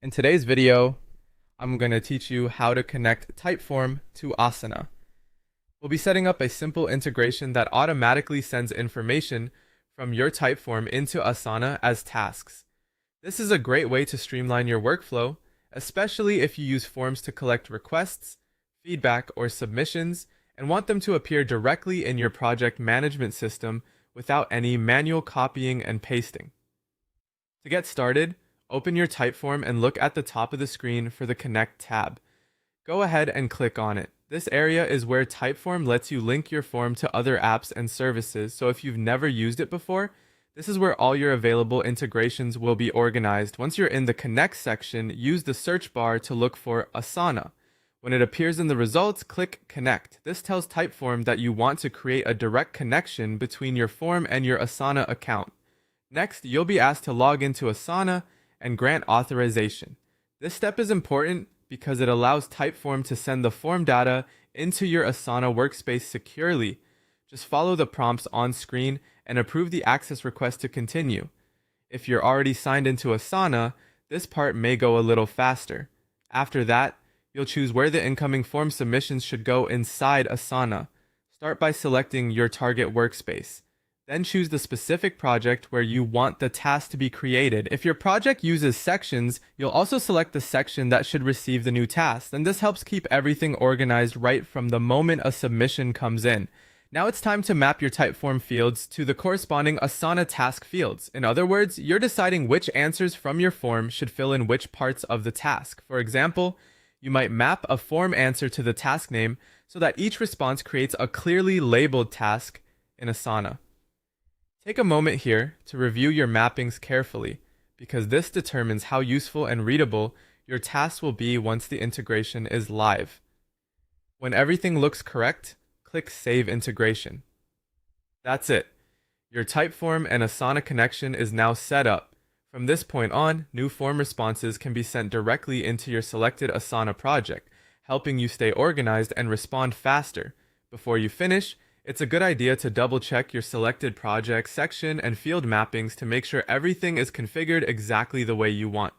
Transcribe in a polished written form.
In today's video, I'm going to teach you how to connect Typeform to Asana. We'll be setting up a simple integration that automatically sends information from your Typeform into Asana as tasks. This is a great way to streamline your workflow, especially if you use forms to collect requests, feedback, or submissions, and want them to appear directly in your project management system without any manual copying and pasting. To get started, open your Typeform and look at the top of the screen for the Connect tab. Go ahead and click on it. This area is where Typeform lets you link your form to other apps and services, so if you've never used it before, this is where all your available integrations will be organized. Once you're in the Connect section, use the search bar to look for Asana. When it appears in the results, click Connect. This tells Typeform that you want to create a direct connection between your form and your Asana account. Next, you'll be asked to log into Asana and grant authorization. This step is important because it allows Typeform to send the form data into your Asana workspace securely. Just follow the prompts on screen and approve the access request to continue. If you're already signed into Asana, this part may go a little faster. After that, you'll choose where the incoming form submissions should go inside Asana. Start by selecting your target workspace. Then choose the specific project where you want the task to be created. If your project uses sections, you'll also select the section that should receive the new task, and this helps keep everything organized right from the moment a submission comes in. Now it's time to map your Typeform fields to the corresponding Asana task fields. In other words, you're deciding which answers from your form should fill in which parts of the task. For example, you might map a form answer to the task name so that each response creates a clearly labeled task in Asana. Take a moment here to review your mappings carefully, because this determines how useful and readable your tasks will be once the integration is live. When everything looks correct, click Save Integration. That's it. Your Typeform and Asana connection is now set up. From this point on, new form responses can be sent directly into your selected Asana project, helping you stay organized and respond faster. Before you finish, it's a good idea to double-check your selected project section and field mappings to make sure everything is configured exactly the way you want.